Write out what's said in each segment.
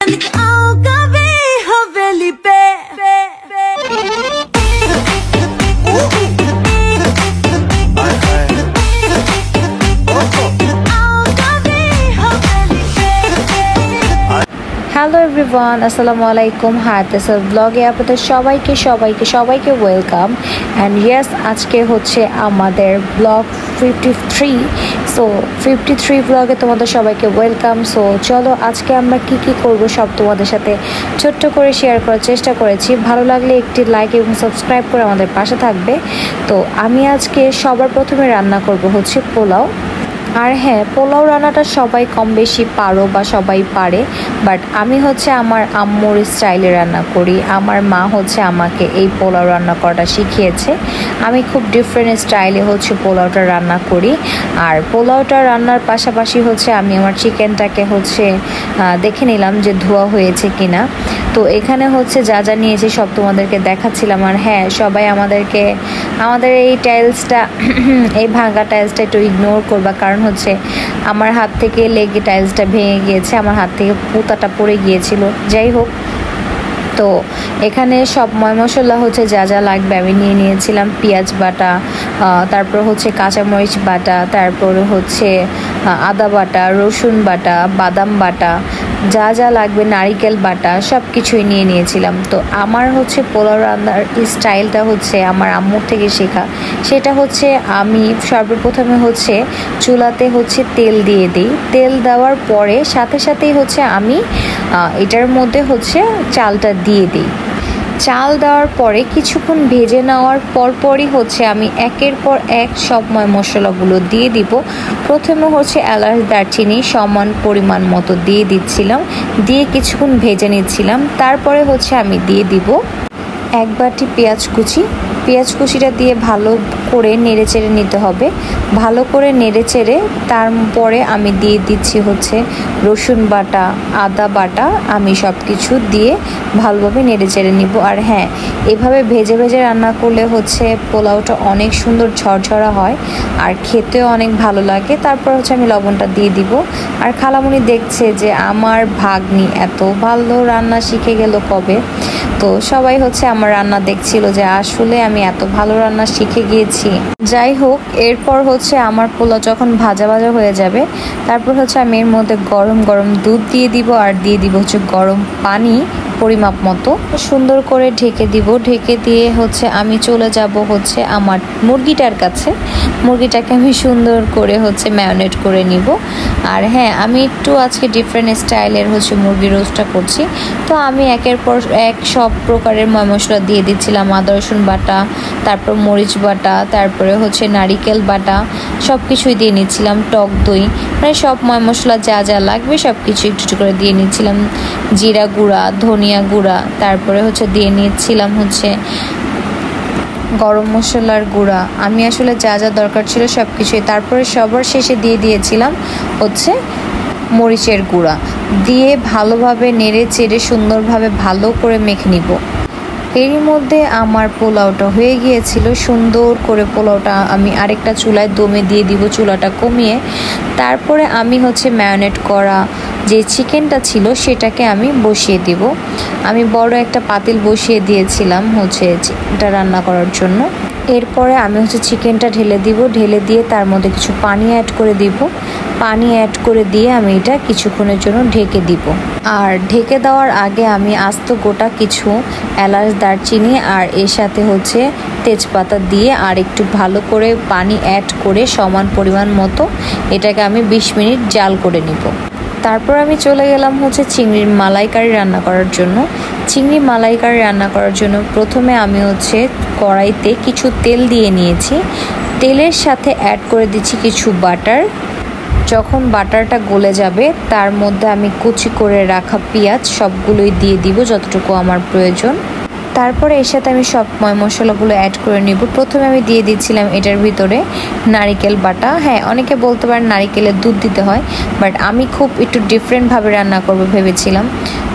Hello everyone, আসসালামু আলাইকুম। হাতেসাল ব্লগে আপনাদের সবাইকে ওয়েলকাম। অ্যান্ড ইয়েস, আজকে হচ্ছে আমাদের ব্লগ 53। সো 53 ব্লগে তোমাদের সবাইকে ওয়েলকাম। সো চলো আজকে আমরা কি করব সব তোমাদের সাথে ছোট্ট করে শেয়ার করার চেষ্টা করেছি। ভালো লাগলে একটি লাইক এবং সাবস্ক্রাইব করে আমাদের পাশে থাকবে। তো আমি আজকে সবার প্রথমে রান্না করব হচ্ছে পোলাও। আর হ্যাঁ, পোলাও রান্নাটা সবাই কম বেশি পারো বা সবাই পারে, বাট আমি হচ্ছে আমার আম্মুর স্টাইলে রান্না করি। আমার মা হচ্ছে আমাকে এই পোলাও রান্না করাটা শিখিয়েছে। আমি খুব ডিফারেন্ট স্টাইলে হচ্ছে পোলাওটা রান্না করি। আর পোলাওটা রান্নার পাশাপাশি হচ্ছে আমি আমার চিকেনটাকে হচ্ছে দেখে নিলাম যে ধোয়া হয়েছে কিনা। তো এখানে হচ্ছে যা যা নিয়েছি সব তোমাদেরকে দেখাচ্ছিলাম। আর হ্যাঁ, সবাই আমাদের এই টাইলসটা এই ভাঙা টাইলসটা একটু ইগনোর করবা, কারণ হচ্ছে আমার হাত থেকে লেগে টাইলসটা ভেঙে গিয়েছে, আমার হাত থেকে পুতাটা পড়ে গিয়েছিল। যাই হোক, তো এখানে সব ময় মশলা হচ্ছে যা যা লাগবে আমি নিয়ে নিয়েছিলাম। পেঁয়াজ বাটা, তারপর হচ্ছে কাঁচামরিচ বাটা, তারপর হচ্ছে আদা বাটা, রসুন বাটা, বাদাম বাটা, যা যা লাগবে, নারিকেল বাটা, সব কিছুই নিয়ে নিয়েছিলাম। তো আমার হচ্ছে পোলাও রান্নার স্টাইলটা হচ্ছে আমার আম্মুর থেকে শেখা। সেটা হচ্ছে আমি সর্বপ্রথমে হচ্ছে চুলাতে হচ্ছে তেল দিয়ে দিই। তেল দেওয়ার পরে সাথেই হচ্ছে আমি এটার মধ্যে হচ্ছে চালটা দিয়ে দিই। চাল দেওয়ার পরে কিছুক্ষণ ভেজে নেওয়ার পরই হচ্ছে আমি একের পর এক সব মশলাগুলো দিয়ে দিব। প্রথমে হচ্ছে এলাচ দারচিনি সমান পরিমাণ মতো দিয়ে দিচ্ছিলাম, দিয়ে কিছুক্ষণ ভেজে নিচ্ছিলাম। তারপরে হচ্ছে আমি দিয়ে দিব এক বাটি পেঁয়াজ কুচিটা দিয়ে ভালো করে নেড়ে চেড়ে নিতে হবে। ভালো করে নেড়ে চেড়ে তারপরে আমি দিয়ে দিচ্ছি হচ্ছে রসুন বাটা, আদা বাটা। আমি সব কিছু দিয়ে ভালোভাবে নেড়ে চেড়ে নিব। আর হ্যাঁ, এভাবে ভেজে রান্না করলে হচ্ছে পোলাওটা অনেক সুন্দর ঝরঝরা হয় আর খেতেও অনেক ভালো লাগে। তারপর হচ্ছে আমি লবণটা দিয়ে দিব। আর খালামুনি দেখছে যে আমার ভাগ্নি এত ভালো রান্না শিখে গেল কবে। তো সবাই হচ্ছে আমার রান্না দেখছিল যে আসলে আমি এত ভালো রান্না শিখে গিয়েছি। যাই হোক, এরপর হচ্ছে আমার পোলাও যখন ভাজা হয়ে যাবে, তারপর হচ্ছে আমি এর মধ্যে গরম দুধ দিয়ে দিব। আর দিয়ে দিব হচ্ছে গরম পানি পরিমাপ মতো। সুন্দর করে ঢেকে দিব। ঢেকে দিয়ে হচ্ছে আমি চলে যাব হচ্ছে আমার মুরগিটার কাছে। মুরগিটাকে আমি সুন্দর করে হচ্ছে ম্যারিনেট করে নিব। আর হ্যাঁ, আমি একটু আজকে ডিফারেন্ট স্টাইলের হচ্ছে মুরগি রোস্টটা করছি। তো আমি একের পর এক সব প্রকারের মশলা দিয়ে দিচ্ছিলাম। আদা রসুন বাটা, তারপর মরিচ বাটা, তারপরে হচ্ছে নারিকেল বাটা, সব কিছুই দিয়ে নিচ্ছিলাম। টক দই, মানে সব মশলা যা যা লাগবে সব কিছু একটু করে দিয়ে নিচ্ছিলাম। জিরা গুঁড়া, ধনিয়া গুঁড়া, তারপরে হচ্ছে দিয়ে নিচ্ছিলাম হচ্ছে গরম মশলার গুঁড়া। আমি আসলে যা যা দরকার ছিল সব কিছুই। তারপরে সবার শেষে দিয়ে দিয়েছিলাম হচ্ছে মরিচের গুঁড়া। দিয়ে ভালোভাবে নেড়ে চেড়ে সুন্দরভাবে ভালো করে মেখে নিব। এরই মধ্যে আমার পোলাওটা হয়ে গিয়েছিল। সুন্দর করে পোলাওটা আমি আরেকটা চুলায় দমে দিয়ে দিব, চুলাটা কমিয়ে। তারপরে আমি হচ্ছে ম্যারিনেট করা যে চিকেনটা ছিল সেটাকে আমি বসিয়ে দিব। আমি বড় একটা পাতিল বসিয়ে দিয়েছিলাম হচ্ছে চিকেনটা রান্না করার জন্য। এরপরে আমি হচ্ছে চিকেনটা ঢেলে দিব। ঢেলে দিয়ে তার মধ্যে কিছু পানি অ্যাড করে দিব। পানি অ্যাড করে দিয়ে আমি এটা কিছুক্ষণের জন্য ঢেকে দিব। আর ঢেকে দেওয়ার আগে আমি আস্ত গোটা কিছু এলাচ দারচিনি আর এর সাথে হচ্ছে তেজপাতা দিয়ে আর একটু ভালো করে পানি অ্যাড করে সমান পরিমাণ মতো এটাকে আমি 20 মিনিট জাল করে নিব। তারপর আমি চলে গেলাম হচ্ছে চিংড়ির মালাইকারি রান্না করার জন্য। চিংড়ি মালাইকারি রান্না করার জন্য প্রথমে আমি হচ্ছে কড়াইতে কিছু তেল দিয়ে নিয়েছি। তেলের সাথে অ্যাড করে দিচ্ছি কিছু বাটার। যখন বাটারটা গলে যাবে তার মধ্যে আমি কুচি করে রাখা পেঁয়াজ সবগুলোই দিয়ে দিব যতটুকু আমার প্রয়োজন। তারপরে এর সাথে আমি সব মশলাগুলো অ্যাড করে নিব। প্রথমে আমি দিয়ে দিচ্ছিলাম এটার ভিতরে নারিকেল বাটা। হ্যাঁ, অনেকে বলতে পারেন নারিকেলের দুধ দিতে হয়, বাট আমি খুব একটু ডিফারেন্টভাবে রান্না করবো ভেবেছিলাম।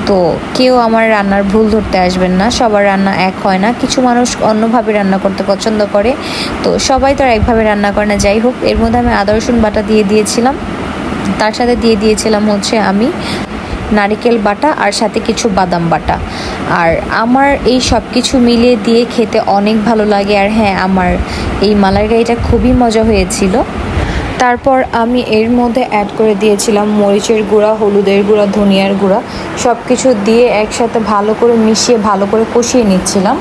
তো কেউ আমার রান্নার ভুল ধরতে আসবেন না, সবার রান্না এক হয় না। কিছু মানুষ অন্যভাবে রান্না করতে পছন্দ করে, তো সবাই তো আর একভাবে রান্না করে না। যাই হোক, এর মধ্যে আমি আদা রসুন বাটা দিয়ে দিয়েছিলাম। তার সাথে দিয়ে দিয়েছিলাম হচ্ছে আমি নারকেল বাটা আর সাথে কিছু বাদাম বাটা। আর আমার এই সব কিছু মিলিয়ে দিয়ে খেতে অনেক ভালো লাগে। আর হ্যাঁ, আমার এই মালাইকারিটা খুবই মজা হয়েছিল। তারপর আমি এর মধ্যে অ্যাড করে দিয়েছিলাম মরিচের গুঁড়া, হলুদের গুঁড়া, ধনিয়ার গুঁড়া, সব কিছু দিয়ে একসাথে ভালো করে মিশিয়ে ভালো করে কষিয়ে নিচ্ছিলাম।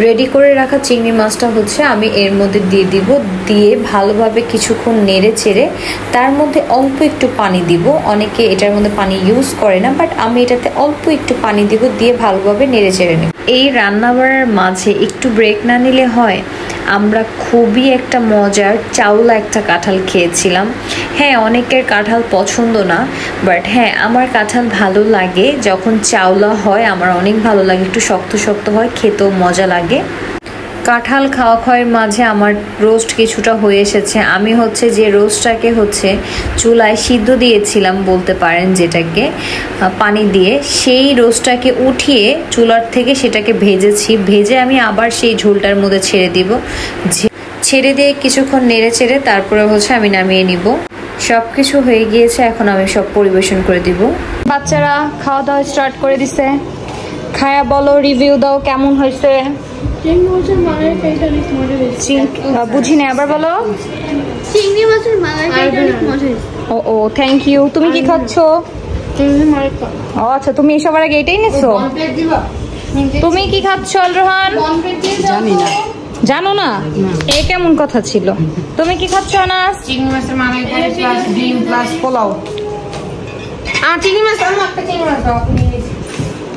রেডি করে রাখা চিংড়ি মাছটা হচ্ছে আমি এর মধ্যে দিয়ে দিব, দিয়ে ভালোভাবে কিছুক্ষণ নেড়ে চেড়ে তার মধ্যে অল্প একটু পানি দিব। অনেকে এটার মধ্যে পানি ইউজ করে না, বাট আমি এটাতে অল্প একটু পানি দিব, দিয়ে ভালোভাবে নেড়ে চেড়ে নিই। এই রান্নাবাড়ার মাঝে একটু ব্রেক না নিলে হয়। আমরা খুবই একটা মজার চাউলা একটা কাঁঠাল খেয়েছিলাম। হ্যাঁ, অনেকের কাঁঠাল পছন্দ না, বাট হ্যাঁ আমার কাঁঠাল ভালো লাগে যখন চাউলা হয়। আমার অনেক ভালো লাগে, একটু শক্ত শক্ত হয়, খেতেও মজা লাগে। কাঁঠাল খাওয়া খাওয়ার মাঝে আমার রোস্ট কিছুটা হয়ে এসেছে। আমি হচ্ছে যে রোস্টটাকে হচ্ছে চুলায় সিদ্ধ দিয়েছিলাম বলতে পারেন, যেটাকে পানি দিয়ে, সেই রোস্টটাকে উঠিয়ে চুলার থেকে সেটাকে ভেজেছি। ভেজে আমি আবার সেই ঝোলটার মধ্যে ছেড়ে দিব। ছেড়ে দিয়ে কিছুক্ষণ নেড়ে চেড়ে তারপরে হচ্ছে আমি নামিয়ে নিব। সব কিছু হয়ে গিয়েছে, এখন আমি সব পরিবেশন করে দিব। বাচ্চারা খাওয়া দাওয়া স্টার্ট করে দিছে। খায়া বলো, রিভিউ দাও কেমন হয়েছে। বুঝি না, আবার বলো। চিংড়ি মাছের মালাইকারিটা অনেক মজা হয়েছে। ও থ্যাংক ইউ। তুমি কি খাচ্ছ? ও আচ্ছা, তুমি সবার আগে এটাই নিচ্ছো। তুমি কি খাচ্ছ আলরোহান? জানি না। জানো না? এ কেমন কথা ছিল? তুমি কি খাচ্ছ আনাস? চিংড়ি মাছের মালাইকারি প্লাস ডিম প্লাস পোলাও। চিংড়ি মাছ আমি একটা চিংড়ি মাছ দাও, আপনি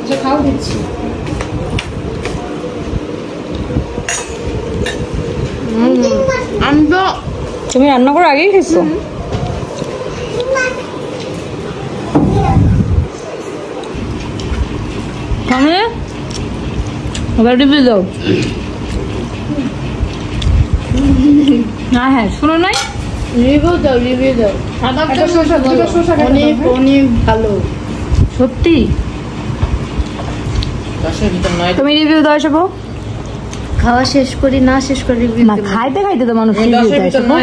যে খাও দিচ্ছি। আমি তো তুমি রান্না করে আগেই খেয়েছো? হ্যাঁ, শোনো নাই, রিভিউ দাও। অনেক ভালো সত্যি। তুমি রিভিউ দাও সব। খাওয়া শেষ করি না শেষ করে রিভিউ না, খাইতে খাইতে তো মানুষ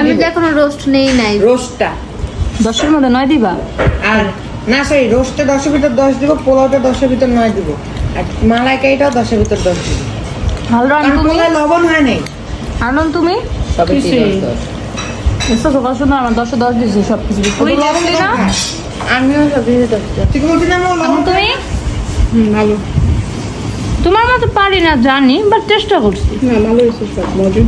আমি তো এখনো রোস্ট নেই নাই। রোস্টটা 10-এর মধ্যে 9 দিবা। আর না সরি, রোস্টে 10-এর ভিতর 10 দিব, পোলাওটা 10-এর ভিতর 9 দিব, আর মালাইকারিটাও 10-এর ভিতর 10 দিব। ভালো পোলাও লবণ হয় নাই। আনন্দ তুমি সবই 10। সকাল সুন্দর আমার 10-এ 10 দিয়েছি সবকিছু। তুমি লবণ দিই না? আমিও সব দিয়ে দাও। ঠিক বলছি না? তুমি ভালো। তোমার মতো পারি না জানি, বাট চেষ্টা করছি। না ভালো হয়েছে, সব মজা।